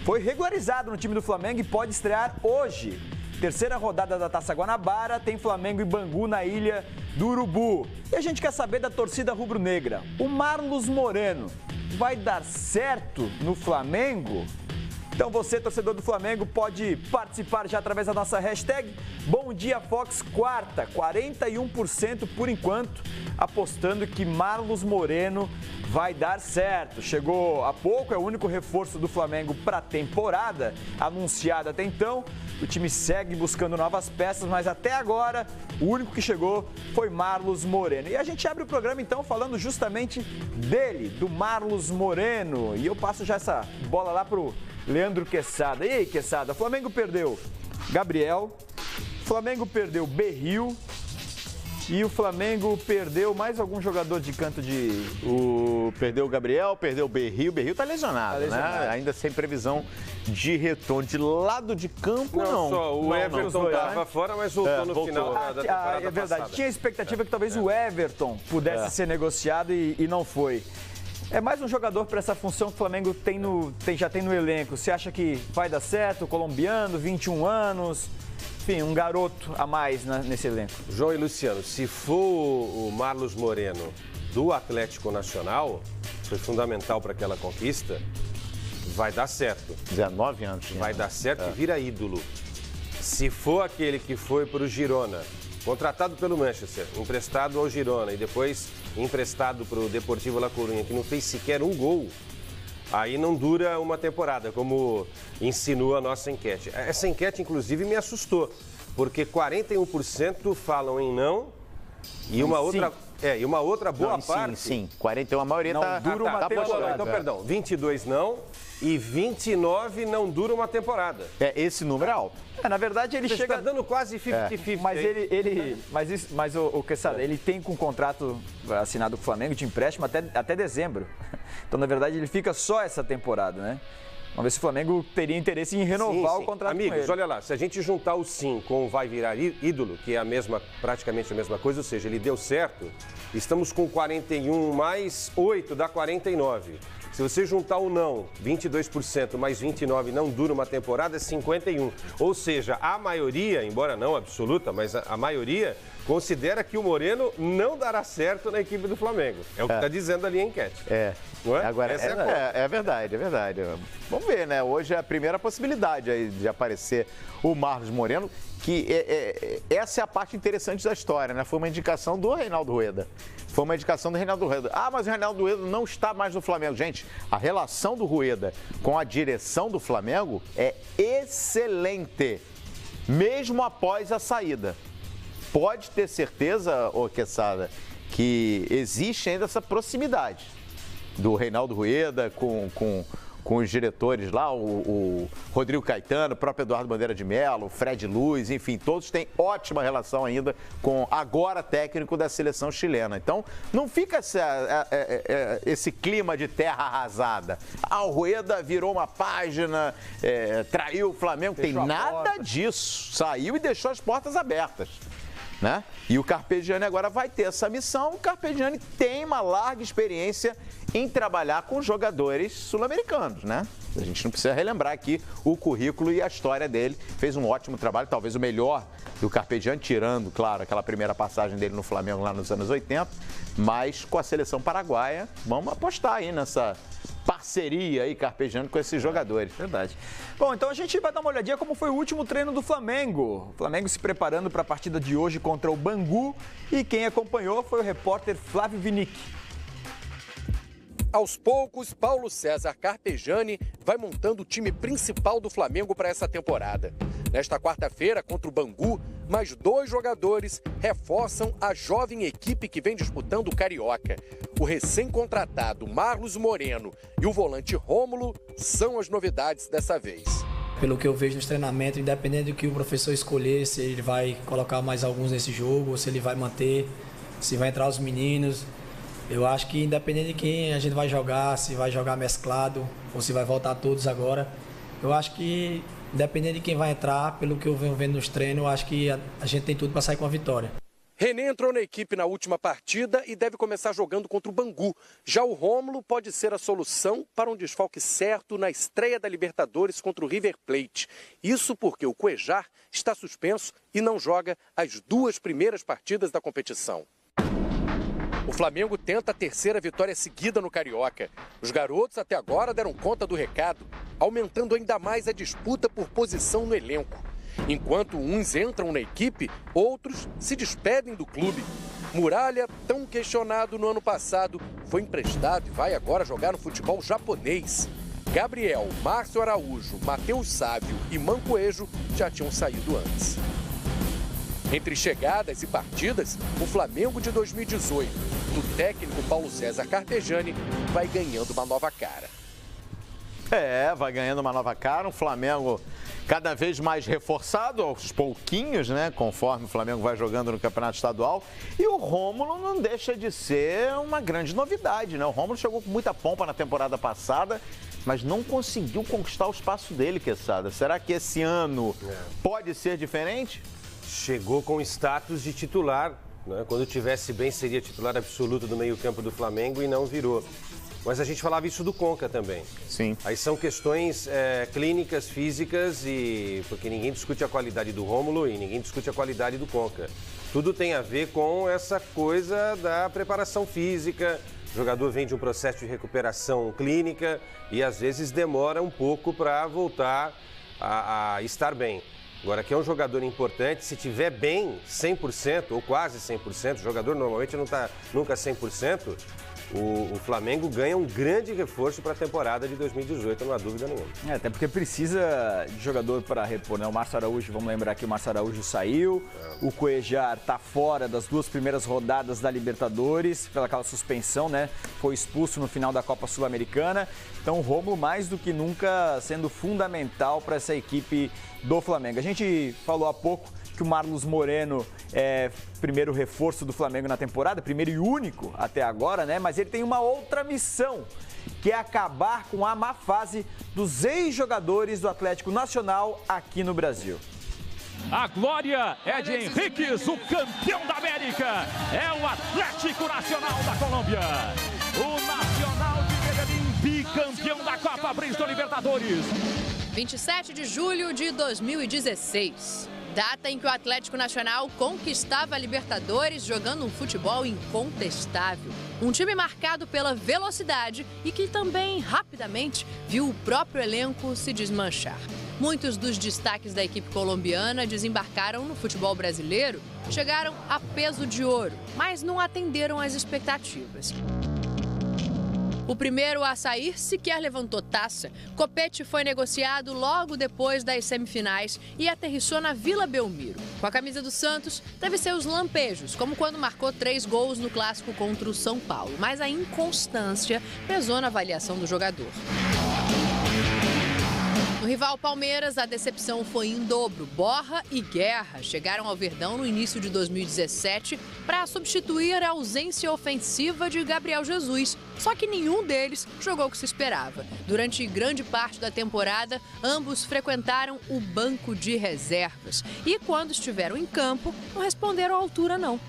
foi regularizado no time do Flamengo e pode estrear hoje. Terceira rodada da Taça Guanabara, tem Flamengo e Bangu na Ilha do Urubu. E a gente quer saber da torcida rubro-negra. O Marlos Moreno vai dar certo no Flamengo? Então você, torcedor do Flamengo, pode participar já através da nossa hashtag Bom Dia Fox Quarta. 41% por enquanto apostando que Marlos Moreno vai dar certo. Chegou há pouco, é o único reforço do Flamengo para a temporada, anunciado até então. O time segue buscando novas peças, mas até agora o único que chegou foi Marlos Moreno. E a gente abre o programa então falando justamente dele, do Marlos Moreno. E eu passo já essa bola lá pro Leandro Quesada. E aí, Quesada, o Flamengo perdeu Gabriel, o Flamengo perdeu Berril e o Flamengo perdeu mais algum jogador de canto de... Perdeu o Gabriel, perdeu o Berril. O Berril tá lesionado, né? Ainda sem previsão de retorno. De lado de campo, não. Só o Everton estava fora, mas voltou no final da temporada é verdade. passada. Tinha a expectativa que talvez o Everton pudesse ser negociado e não foi. É mais um jogador para essa função que o Flamengo já tem no elenco. Você acha que vai dar certo? Colombiano, 21 anos, enfim, um garoto a mais nesse elenco. João e Luciano, se for o Marlos Moreno do Atlético Nacional, foi fundamental para aquela conquista, vai dar certo. 19 anos. Vai dar certo e vira ídolo. Se for aquele que foi para o Girona, contratado pelo Manchester, emprestado ao Girona e depois emprestado para o Deportivo La Coruña, que não fez sequer um gol, aí não dura uma temporada, como insinua a nossa enquete. Essa enquete, inclusive, me assustou, porque 41% falam em não e uma outra boa parte... Sim, 41%, a maioria não dura uma temporada. Então, perdão, 22 não e 29 não dura uma temporada. Esse número é alto. Na verdade, ele chega... Está dando quase 50-50. Mas o Quesada, ele tem com um contrato assinado com o Flamengo de empréstimo até dezembro. Então, na verdade, ele fica só essa temporada, né? Vamos ver se o Flamengo teria interesse em renovar o contrato Amigos, com ele. Olha lá, se a gente juntar o sim com o vai virar ídolo, que é praticamente a mesma coisa, ou seja, ele deu certo, estamos com 41 mais 8 dá 49. Se você juntar o não, 22% mais 29 não dura uma temporada, é 51. Ou seja, a maioria, embora não absoluta, mas a maioria considera que o Moreno não dará certo na equipe do Flamengo. É o que está dizendo ali a enquete. Não é? Agora, é verdade. Vamos ver, né? Hoje é a primeira possibilidade aí de aparecer o Marlos Moreno, que essa é a parte interessante da história, né? Foi uma indicação do Reinaldo Rueda. Mas o Reinaldo Rueda não está mais no Flamengo. Gente, a relação do Rueda com a direção do Flamengo é excelente, mesmo após a saída. Pode ter certeza, Quesada, que existe ainda essa proximidade do Reinaldo Rueda com os diretores lá, o Rodrigo Caetano, o próprio Eduardo Bandeira de Mello, o Fred Luiz, enfim, todos têm ótima relação ainda com agora técnico da seleção chilena. Então, não fica esse clima de terra arrasada. O Rueda virou uma página, traiu o Flamengo, tem nada disso. Saiu e deixou as portas abertas. Né? E o Carpegiani agora vai ter essa missão. O Carpegiani tem uma larga experiência em trabalhar com jogadores sul-americanos, né? A gente não precisa relembrar aqui o currículo e a história dele. Fez um ótimo trabalho, talvez o melhor do Carpegiani, tirando, claro, aquela primeira passagem dele no Flamengo lá nos anos 80, mas com a seleção paraguaia, vamos apostar aí nessa parceria aí, Carpegiani, com esses jogadores. Verdade. Bom, então a gente vai dar uma olhadinha como foi o último treino do Flamengo. O Flamengo se preparando para a partida de hoje contra o Bangu, e quem acompanhou foi o repórter Flávio Vinick. Aos poucos, Paulo César Carpegiani vai montando o time principal do Flamengo para essa temporada. Nesta quarta-feira, contra o Bangu, mais 2 jogadores reforçam a jovem equipe que vem disputando o Carioca. O recém-contratado Marlos Moreno e o volante Rômulo são as novidades dessa vez. Pelo que eu vejo nos treinamentos, independente do que o professor escolher, se ele vai colocar mais alguns nesse jogo, ou se ele vai manter, se vai entrar os meninos... Eu acho que independente de quem a gente vai jogar, se vai jogar mesclado ou se vai voltar todos agora, eu acho que independente de quem vai entrar, pelo que eu venho vendo nos treinos, eu acho que a gente tem tudo para sair com a vitória. René entrou na equipe na última partida e deve começar jogando contra o Bangu. Já o Rômulo pode ser a solução para um desfalque certo na estreia da Libertadores contra o River Plate. Isso porque o Cuejar está suspenso e não joga as 2 primeiras partidas da competição. O Flamengo tenta a 3ª vitória seguida no Carioca. Os garotos até agora deram conta do recado, aumentando ainda mais a disputa por posição no elenco. Enquanto uns entram na equipe, outros se despedem do clube. Muralha, tão questionado no ano passado, foi emprestado e vai agora jogar no futebol japonês. Gabriel, Márcio Araújo, Matheus Sávio e Mancoejo já tinham saído antes. Entre chegadas e partidas, o Flamengo de 2018, do técnico Paulo César Carpegiani, vai ganhando uma nova cara. Vai ganhando uma nova cara, um Flamengo cada vez mais reforçado, aos pouquinhos, né? Conforme o Flamengo vai jogando no Campeonato Estadual. E o Rômulo não deixa de ser uma grande novidade, né? O Rômulo chegou com muita pompa na temporada passada, mas não conseguiu conquistar o espaço dele, Quesada. Será que esse ano pode ser diferente? Chegou com status de titular, né? Quando tivesse bem, seria titular absoluto do meio-campo do Flamengo e não virou. Mas a gente falava isso do Conca também. Sim. Aí são questões clínicas, físicas, e porque ninguém discute a qualidade do Rômulo e ninguém discute a qualidade do Conca. Tudo tem a ver com essa coisa da preparação física. O jogador vem de um processo de recuperação clínica e às vezes demora um pouco para voltar a estar bem. Agora, que é um jogador importante, se tiver bem 100% ou quase 100%, o jogador normalmente não está nunca 100%, o Flamengo ganha um grande reforço para a temporada de 2018, não há dúvida nenhuma. Até porque precisa de jogador para repor, né? O Márcio Araújo, vamos lembrar que o Márcio Araújo saiu, o Cuejar está fora das 2 primeiras rodadas da Libertadores, pelaquela suspensão, né? Foi expulso no final da Copa Sul-Americana. Então o Rômulo, mais do que nunca, sendo fundamental para essa equipe do Flamengo. A gente falou há pouco que o Marlos Moreno é primeiro reforço do Flamengo na temporada, primeiro e único até agora, né? Mas ele tem uma outra missão, que é acabar com a má fase dos ex-jogadores do Atlético Nacional aqui no Brasil. A glória é de Henriquez, o campeão da América. É o Atlético Nacional da Colômbia. O Nacional de Medellín, bicampeão da Copa Bristol Libertadores. 27 de julho de 2016. Data em que o Atlético Nacional conquistava a Libertadores jogando um futebol incontestável. Um time marcado pela velocidade e que também, rapidamente, viu o próprio elenco se desmanchar. Muitos dos destaques da equipe colombiana desembarcaram no futebol brasileiro, chegaram a peso de ouro, mas não atenderam às expectativas. O primeiro a sair sequer levantou taça. Copete foi negociado logo depois das semifinais e aterrissou na Vila Belmiro. Com a camisa do Santos, teve seus lampejos, como quando marcou 3 gols no clássico contra o São Paulo. Mas a inconstância pesou na avaliação do jogador. No rival Palmeiras, a decepção foi em dobro. Borra e Guerra chegaram ao Verdão no início de 2017 para substituir a ausência ofensiva de Gabriel Jesus. Só que nenhum deles jogou o que se esperava. Durante grande parte da temporada, ambos frequentaram o banco de reservas. E quando estiveram em campo, não responderam à altura, não.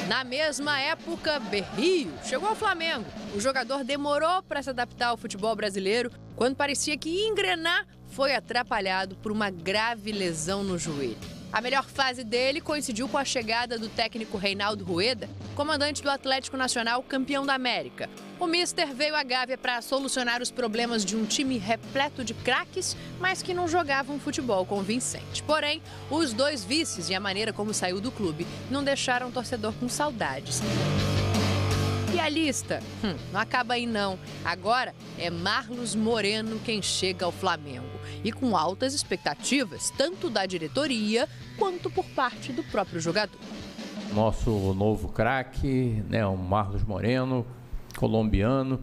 Na mesma época, Berrio chegou ao Flamengo. O jogador demorou para se adaptar ao futebol brasileiro. Quando parecia que ia engrenar, foi atrapalhado por uma grave lesão no joelho. A melhor fase dele coincidiu com a chegada do técnico Reinaldo Rueda, comandante do Atlético Nacional, campeão da América. O mister veio à Gávea para solucionar os problemas de um time repleto de craques, mas que não jogavam futebol convincente. Porém, os 2 vices e a maneira como saiu do clube não deixaram o torcedor com saudades. E a lista? Não acaba aí não. Agora é Marlos Moreno quem chega ao Flamengo. E com altas expectativas, tanto da diretoria quanto por parte do próprio jogador. Nosso novo craque, né, o Marlos Moreno, colombiano,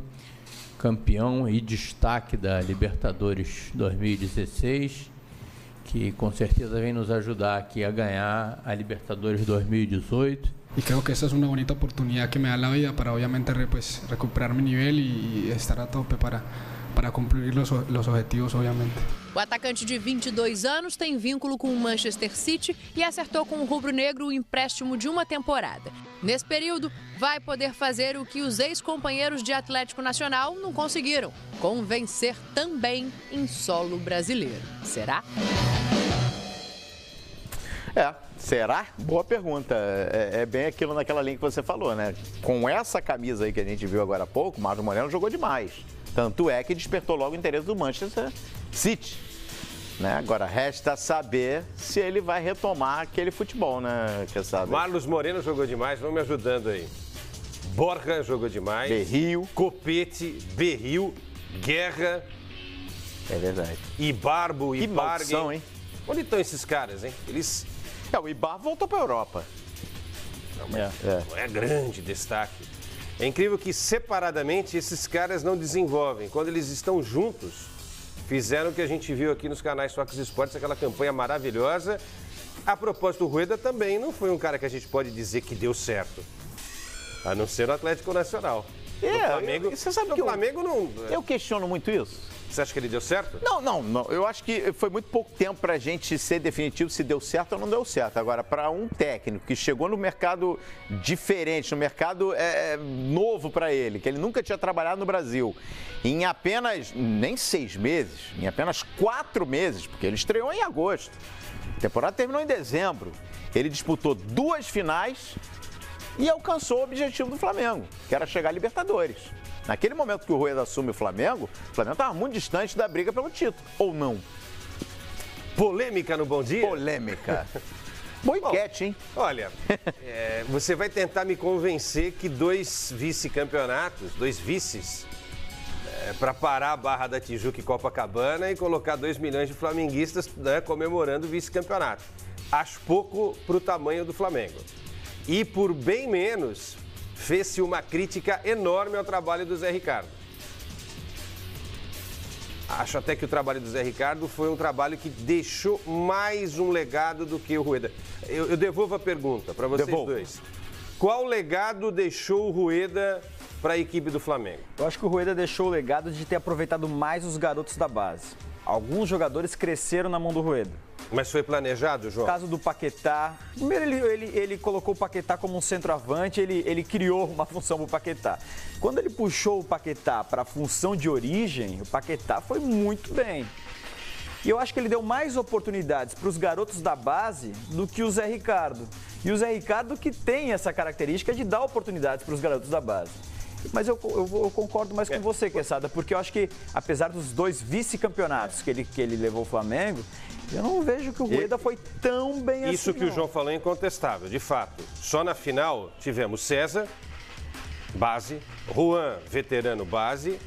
campeão e destaque da Libertadores 2016, que com certeza vem nos ajudar aqui a ganhar a Libertadores 2018. Y creo que esa es una bonita oportunidad que me da la vida para obviamente pues recuperar mi nivel y estar a tope para para cumplir los objetivos, obviamente. O atacante de 22 anos tem vínculo com o Manchester City e acertou com o rubro-negro o empréstimo de uma temporada. Nesse período, vai poder fazer o que os ex-companheiros de Atlético Nacional não conseguiram: convencer também em solo brasileiro. Será? Será? Boa pergunta. É bem aquilo naquela linha que você falou, né? Com essa camisa aí que a gente viu agora há pouco, o Marlos Moreno jogou demais. Tanto é que despertou logo o interesse do Manchester City. Né? Agora, resta saber se ele vai retomar aquele futebol, né, Quesada? Marlos Moreno jogou demais, vão me ajudando aí. Borja jogou demais. Berrio. Copete, Berrio, Guerra. É verdade. Ibarbo, Ibarguen. Que maldição, hein? Onde estão esses caras, hein? Eles... o Ibarbo voltou para a Europa. Não é grande destaque. É incrível que separadamente esses caras não desenvolvem. Quando eles estão juntos, fizeram o que a gente viu aqui nos canais Fox Sports, aquela campanha maravilhosa. A propósito, o Rueda também não foi um cara que a gente pode dizer que deu certo. A não ser no Atlético Nacional. No Flamengo, você sabe que Flamengo não... Eu questiono muito isso. Você acha que ele deu certo? Não. Eu acho que foi muito pouco tempo para a gente ser definitivo se deu certo ou não deu certo. Agora, para um técnico que chegou no mercado diferente, no mercado novo para ele, que ele nunca tinha trabalhado no Brasil, em apenas, nem 6 meses, em apenas 4 meses, porque ele estreou em agosto. A temporada terminou em dezembro. Ele disputou 2 finais e alcançou o objetivo do Flamengo, que era chegar à Libertadores. Naquele momento que o Rueda assume o Flamengo estava muito distante da briga pelo título, ou não? Polêmica no Bom Dia? Polêmica. Boa enquete, hein? Olha, você vai tentar me convencer que 2 vice-campeonatos, 2 vices, para parar a Barra da Tijuca e Copacabana e colocar 2 milhões de flamenguistas, né, comemorando o vice-campeonato. Acho pouco para o tamanho do Flamengo. E por bem menos, fez-se uma crítica enorme ao trabalho do Zé Ricardo. Acho até que o trabalho do Zé Ricardo foi um trabalho que deixou mais um legado do que o Rueda. Eu devolvo a pergunta para vocês dois. Qual legado deixou o Rueda para a equipe do Flamengo? Eu acho que o Rueda deixou o legado de ter aproveitado mais os garotos da base. Alguns jogadores cresceram na mão do Rueda. Mas foi planejado, João? No caso do Paquetá, primeiro ele colocou o Paquetá como um centroavante, ele criou uma função para o Paquetá. Quando ele puxou o Paquetá para a função de origem, o Paquetá foi muito bem. E eu acho que ele deu mais oportunidades para os garotos da base do que o Zé Ricardo. E o Zé Ricardo que tem essa característica de dar oportunidades para os garotos da base. Mas eu concordo mais com você, Quesada, porque eu acho que, apesar dos 2 vice-campeonatos que ele levou o Flamengo, eu não vejo que o Rueda foi tão bem assim. Isso que o João falou é incontestável, de fato. Só na final tivemos César, base, Juan, veterano, base,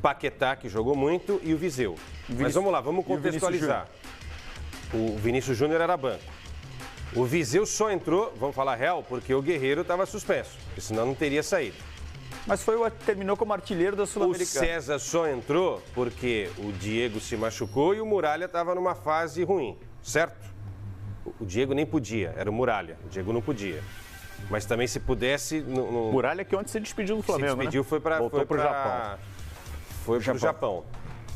Paquetá, que jogou muito, e o Viseu. Mas vamos lá, vamos contextualizar. O Vinícius Júnior era banco. O Viseu só entrou, vamos falar real, porque o Guerreiro estava suspenso, porque senão não teria saído. Mas terminou como artilheiro da Sul-Americana. O César só entrou porque o Diego se machucou e o Muralha estava numa fase ruim, certo? O Diego nem podia, era o Muralha. O Diego não podia. Mas também se pudesse... Muralha que ontem se despediu do Flamengo, se despediu, né? Voltou para o Japão. Foi para o Japão.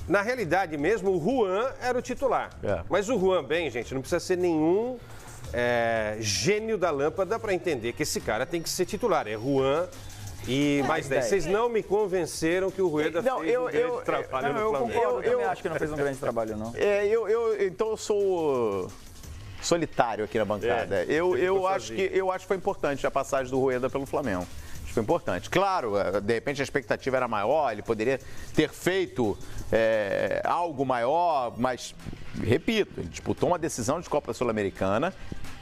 Na realidade mesmo, o Juan era o titular. Mas o Juan, bem, gente, não precisa ser nenhum gênio da lâmpada para entender que esse cara tem que ser titular. É Juan... E mais 10. Vocês não me convenceram que o Rueda fez um grande trabalho no Flamengo. Eu também acho que não fez um grande trabalho, não. Então eu sou solitário aqui na bancada. Eu acho que foi importante a passagem do Rueda pelo Flamengo. Acho que foi importante. Claro, de repente a expectativa era maior, ele poderia ter feito algo maior, mas, repito, ele disputou uma decisão de Copa Sul-Americana.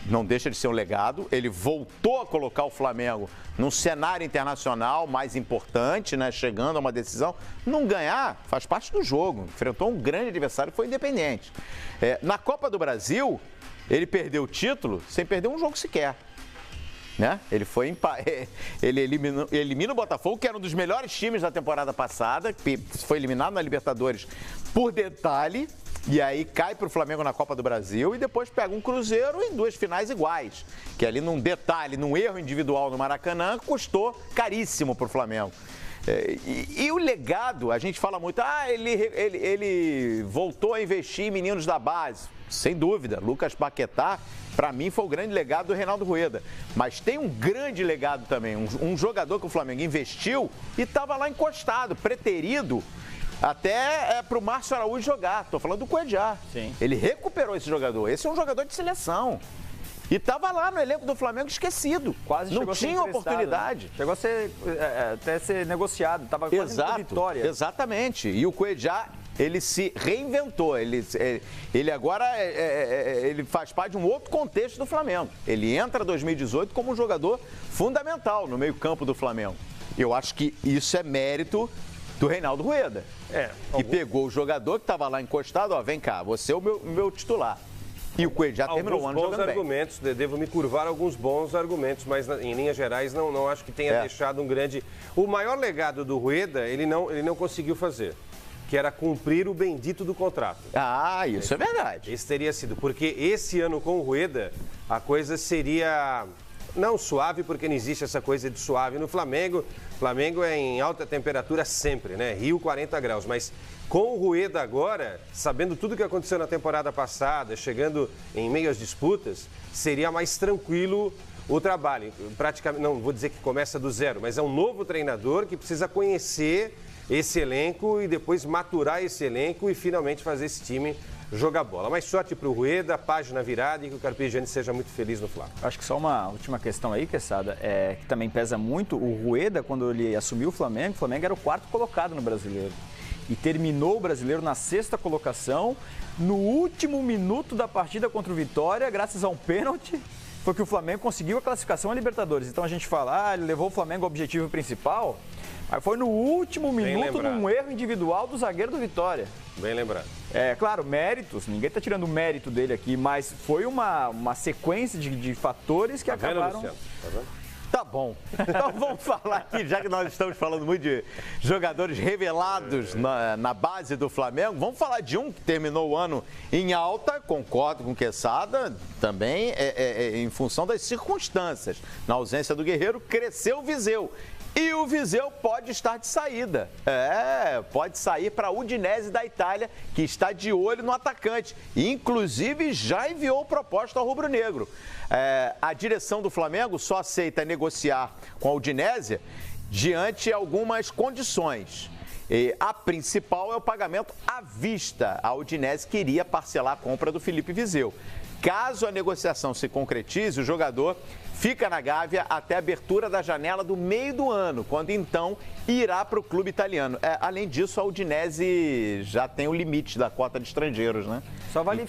Não deixa de ser um legado. Ele voltou a colocar o Flamengo num cenário internacional mais importante, né? Chegando a uma decisão. Não ganhar faz parte do jogo. Enfrentou um grande adversário que foi Independente. Na Copa do Brasil, ele perdeu o título sem perder um jogo sequer. Né? Ele elimina o Botafogo, que era um dos melhores times da temporada passada, que foi eliminado na Libertadores por detalhe. E aí cai para o Flamengo na Copa do Brasil e depois pega um Cruzeiro em 2 finais iguais. Que ali num detalhe, num erro individual no Maracanã, custou caríssimo para o Flamengo. E o legado, a gente fala muito, ele voltou a investir em meninos da base. Sem dúvida, Lucas Paquetá, para mim, foi o grande legado do Reinaldo Rueda. Mas tem um grande legado também, um jogador que o Flamengo investiu e estava lá encostado, preterido, até para o Márcio Araújo jogar. Estou falando do Cuejá. Sim. Ele recuperou esse jogador. Esse é um jogador de seleção. E estava lá no elenco do Flamengo esquecido. Quase não tinha oportunidade. Né? Chegou a ser, até ser negociado. Estava quase com vitória. Exatamente. E o Cuejá, ele se reinventou. Ele agora ele faz parte de um outro contexto do Flamengo. Ele entra em 2018 como um jogador fundamental no meio-campo do Flamengo. Eu acho que isso é mérito do Reinaldo Rueda. Que pegou o jogador que estava lá encostado, vem cá, você é o meu titular. E o Cuejá terminou o ano jogando bem. Alguns bons argumentos, devo me curvar alguns bons argumentos, mas em linhas gerais não acho que tenha deixado um grande... O maior legado do Rueda, ele não conseguiu fazer, que era cumprir o bendito do contrato. Isso é verdade. Esse teria sido, porque esse ano com o Rueda, a coisa seria... Não suave, porque não existe essa coisa de suave no Flamengo. Flamengo é em alta temperatura sempre, né? Rio 40 graus, mas com o Rueda agora, sabendo tudo que aconteceu na temporada passada, chegando em meio às disputas, seria mais tranquilo o trabalho. Praticamente, não vou dizer que começa do zero, mas é um novo treinador que precisa conhecer esse elenco e depois maturar esse elenco e finalmente fazer esse time jogar bola. Mais sorte para o Rueda, página virada e que o Carpegiani seja muito feliz no Flamengo. Acho que só uma última questão aí, Quesada, que também pesa muito. O Rueda, quando ele assumiu o Flamengo era o 4º colocado no Brasileiro. E terminou o Brasileiro na 6ª colocação. No último minuto da partida contra o Vitória, graças a um pênalti, foi que o Flamengo conseguiu a classificação à Libertadores. Então a gente fala, ele levou o Flamengo ao objetivo principal, mas foi no último minuto, num erro individual do zagueiro do Vitória. Bem lembrado. Claro, méritos, ninguém está tirando o mérito dele aqui, mas foi uma sequência de fatores que acabaram... Luciano? Tá vendo? Tá bom. Então vamos falar aqui, já que nós estamos falando muito de jogadores revelados na base do Flamengo, vamos falar de um que terminou o ano em alta, concordo com o Quesada, também em função das circunstâncias. Na ausência do Guerreiro, cresceu o Viseu. E o Viseu pode estar de saída. Pode sair para a Udinese da Itália, que está de olho no atacante. Inclusive, já enviou proposta ao rubro-negro. A direção do Flamengo só aceita negociar com a Udinese diante de algumas condições. A principal é o pagamento à vista. A Udinese queria parcelar a compra do Felipe Viseu. Caso a negociação se concretize, o jogador fica na Gávea até a abertura da janela do meio do ano, quando então irá para o clube italiano. Além disso, a Udinese já tem o limite da cota de estrangeiros, né? Só vale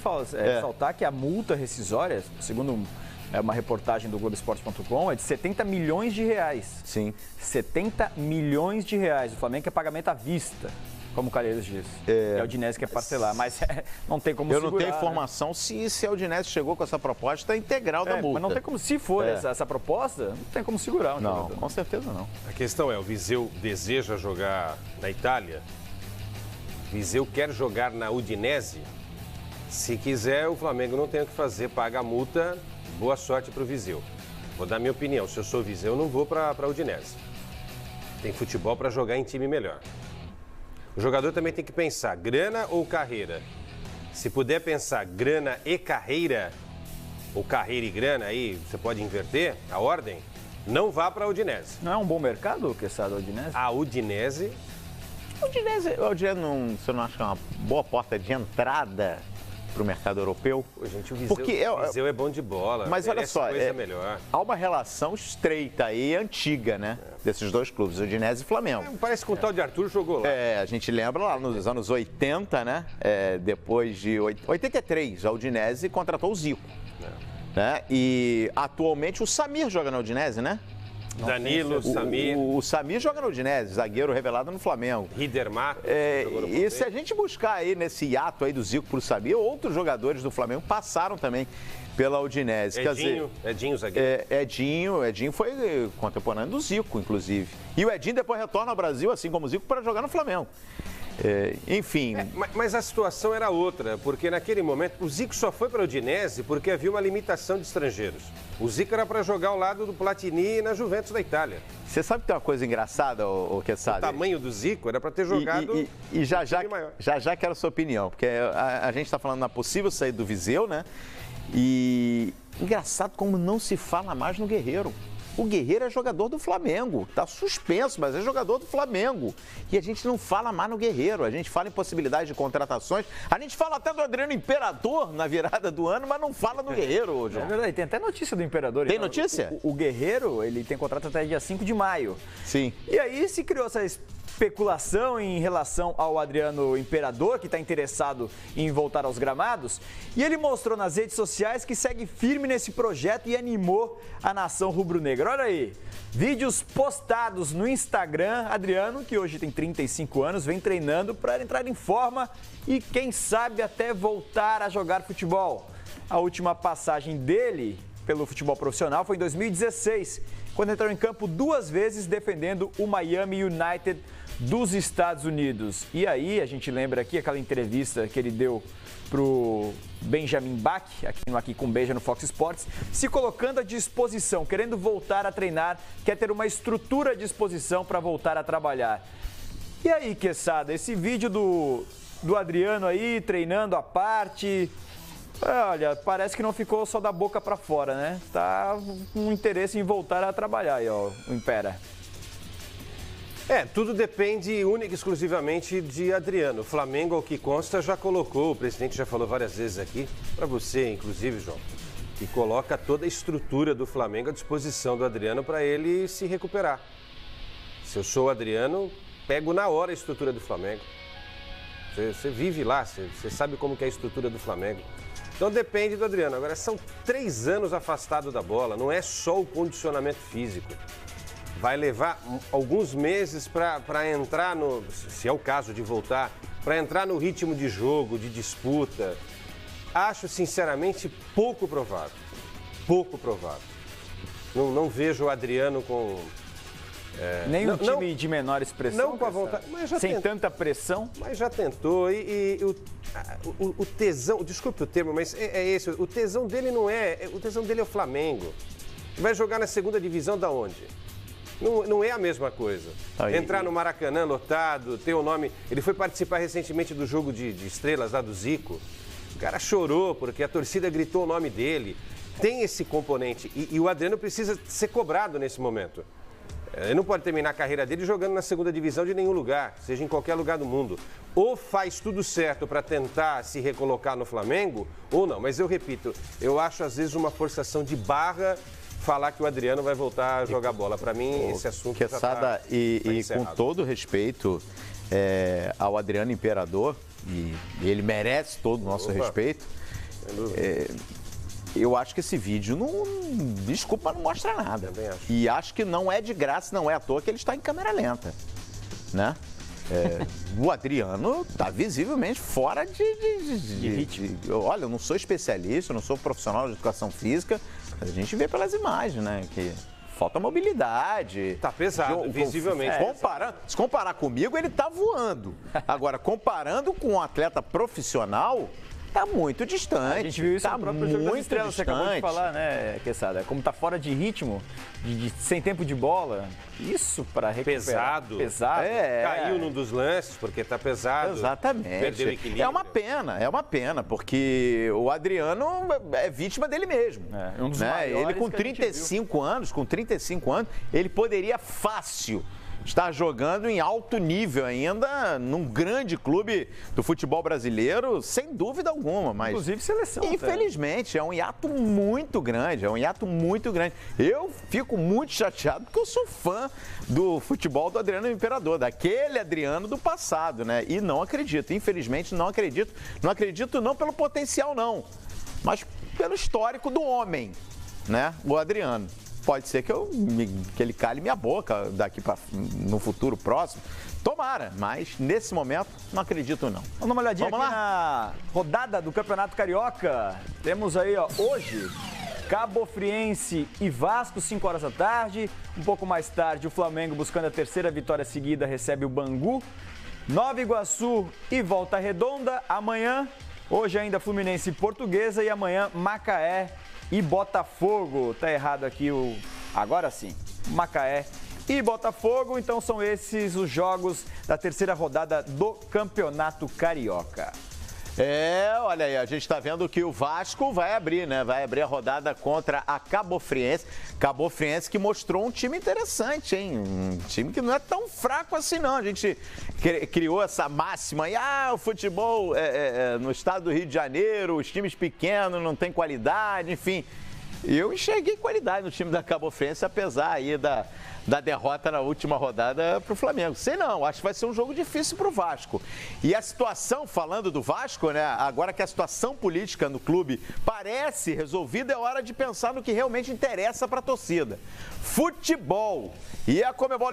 saltar que a multa rescisória, segundo uma reportagem do Globoesporte.com, é de 70 milhões de reais. Sim. 70 milhões de reais. O Flamengo quer pagamento à vista, como o Calheiros disse. E a Udinese quer parcelar, mas não tem como segurar. Eu não tenho informação se a Udinese chegou com essa proposta integral da multa. Mas não tem como, se for essa proposta, não tem como segurar. Não, com certeza não. A questão é, o Viseu deseja jogar na Itália? Viseu quer jogar na Udinese? Se quiser, o Flamengo não tem o que fazer, paga a multa, boa sorte para o Viseu. Vou dar minha opinião, se eu sou Viseu, eu não vou para a Udinese. Tem futebol para jogar em time melhor. O jogador também tem que pensar, grana ou carreira? Se puder pensar grana e carreira, ou carreira e grana, aí você pode inverter a ordem, não vá para a Udinese. Não é um bom mercado, Quesada, a Udinese? A Udinese... A Udinese você não acha que é uma boa porta de entrada para o mercado europeu? Pô, gente, o Viseu é bom de bola, mas olha só, melhor. Há uma relação estreita e antiga, né? Desses dois clubes, Udinese e Flamengo. Parece que o tal de Arthur jogou lá. A gente lembra lá nos anos 80, né? Depois de 83, a Udinese contratou o Zico. Né? E atualmente o Samir joga na Udinese, né? Danilo, Samir. O Samir joga na Udinese, zagueiro revelado no Flamengo. Ridermar. E se a gente buscar aí nesse hiato aí do Zico pro Samir, outros jogadores do Flamengo passaram também pela Udinese. Edinho, zagueiro. Edinho foi contemporâneo do Zico, inclusive. E o Edinho depois retorna ao Brasil, assim como o Zico, para jogar no Flamengo. Enfim... Mas a situação era outra, porque naquele momento o Zico só foi para o Udinese porque havia uma limitação de estrangeiros. O Zico era para jogar ao lado do Platini na Juventus da Itália. Você sabe que tem uma coisa engraçada, o Quesada? O tamanho do Zico era para ter jogado e já quero a sua opinião, porque a gente está falando na possível saída do Viseu, né? E engraçado como não se fala mais no Guerreiro. O Guerreiro é jogador do Flamengo, tá suspenso, mas é jogador do Flamengo. E a gente não fala mais no Guerreiro, a gente fala em possibilidade de contratações. A gente fala até do Adriano Imperador na virada do ano, mas não fala no Guerreiro, João. É verdade, tem até notícia do Imperador. Tem notícia? O Guerreiro, ele tem contrato até dia 5 de maio. Sim. E aí se criou essa especulação em relação ao Adriano Imperador, que está interessado em voltar aos gramados, e ele mostrou nas redes sociais que segue firme nesse projeto e animou a nação rubro-negra. Olha aí, vídeos postados no Instagram. Adriano, que hoje tem 35 anos, vem treinando para entrar em forma e, quem sabe, até voltar a jogar futebol. A última passagem dele pelo futebol profissional foi em 2016, quando entrou em campo 2 vezes defendendo o Miami United dos Estados Unidos. E aí, a gente lembra aqui aquela entrevista que ele deu pro Benjamin Bach, aqui com Beija no Fox Sports, se colocando à disposição, querendo voltar a treinar, quer ter uma estrutura à disposição para voltar a trabalhar. E aí, Quesada, esse vídeo do Adriano aí, treinando à parte, olha, parece que não ficou só da boca para fora, né? Tá com interesse em voltar a trabalhar aí, ó, o Impera. Tudo depende única e exclusivamente de Adriano. O Flamengo, ao que consta, já colocou, o presidente já falou várias vezes aqui, para você, inclusive, João, que coloca toda a estrutura do Flamengo à disposição do Adriano para ele se recuperar. Se eu sou o Adriano, pego na hora a estrutura do Flamengo. Você vive lá, você sabe como que é a estrutura do Flamengo. Então depende do Adriano. Agora, são 3 anos afastado da bola, não é só o condicionamento físico. Vai levar alguns meses para entrar se é o caso de voltar, para entrar no ritmo de jogo, de disputa. Acho, sinceramente, pouco provável. Pouco provável. Não vejo o Adriano com... Nem um time de menor expressão? Não com a vontade, mas já sem tanta pressão? Mas já tentou e o tesão, desculpe o termo, mas é esse, o tesão dele não é... O tesão dele é o Flamengo. Vai jogar na segunda divisão da onde? Não é a mesma coisa. Entrar no Maracanã lotado, ter o nome... Ele foi participar recentemente do jogo de estrelas lá do Zico. O cara chorou porque a torcida gritou o nome dele. Tem esse componente e o Adriano precisa ser cobrado nesse momento. Ele não pode terminar a carreira dele jogando na segunda divisão de nenhum lugar, seja em qualquer lugar do mundo. Ou faz tudo certo para tentar se recolocar no Flamengo, ou não. Mas eu repito, eu acho às vezes uma forçação de barra falar que o Adriano vai voltar a jogar bola. Para mim, esse assunto já está e com todo respeito ao Adriano Imperador, e ele merece todo o nosso respeito, eu acho que esse vídeo desculpa, não mostra nada. E acho que não é de graça, não é à toa que ele está em câmera lenta, né? O Adriano está visivelmente fora de ritmo. Olha, eu não sou especialista, eu não sou profissional de educação física, mas a gente vê pelas imagens, né? Que falta mobilidade. Tá pesado, visivelmente. Se comparar comigo, ele tá voando. Agora, comparando com um atleta profissional, tá muito distante. A gente viu isso no próprio jogo das estrelas, distante. você acabou de falar, né, Quesada? Como tá fora de ritmo, sem tempo de bola, isso para recuperar. Pesado. Caiu num dos lances, porque tá pesado. Exatamente. Perdeu o equilíbrio. É uma pena, porque o Adriano é vítima dele mesmo. Um dos Ele com 35 anos, ele poderia fácil estar jogando em alto nível ainda, num grande clube do futebol brasileiro, sem dúvida alguma. Mas, inclusive seleção. Infelizmente, é um hiato muito grande, Eu fico muito chateado porque eu sou fã do futebol do Adriano Imperador, daquele Adriano do passado, né? E não acredito, infelizmente não acredito. Não acredito não pelo potencial, não, mas pelo histórico do homem, né? O Adriano. Pode ser que ele cale minha boca daqui para no futuro próximo. Tomara, mas nesse momento não acredito não. Vamos dar uma olhadinha aqui na rodada do Campeonato Carioca. Temos aí, ó, hoje, Cabofriense e Vasco, 5 horas da tarde. Um pouco mais tarde, o Flamengo, buscando a terceira vitória seguida, recebe o Bangu. Nova Iguaçu e Volta Redonda amanhã. Hoje ainda Fluminense e Portuguesa e amanhã Macaé e Botafogo. Tá errado aqui o... Agora sim, Macaé e Botafogo. Então são esses os jogos da terceira rodada do Campeonato Carioca. Olha aí, a gente está vendo que o Vasco vai abrir, né? Vai abrir a rodada contra a Cabofriense. Cabofriense que mostrou um time interessante, hein? Um time que não é tão fraco assim, não. A gente criou essa máxima aí, o futebol no estado do Rio de Janeiro, os times pequenos não tem qualidade, enfim. Eu enxerguei qualidade no time da Cabofriense, apesar aí da derrota na última rodada para o Flamengo. Sei não, acho que vai ser um jogo difícil para o Vasco. E a situação, falando do Vasco, né? Agora que a situação política no clube parece resolvida, é hora de pensar no que realmente interessa para a torcida. Futebol. E a Conmebol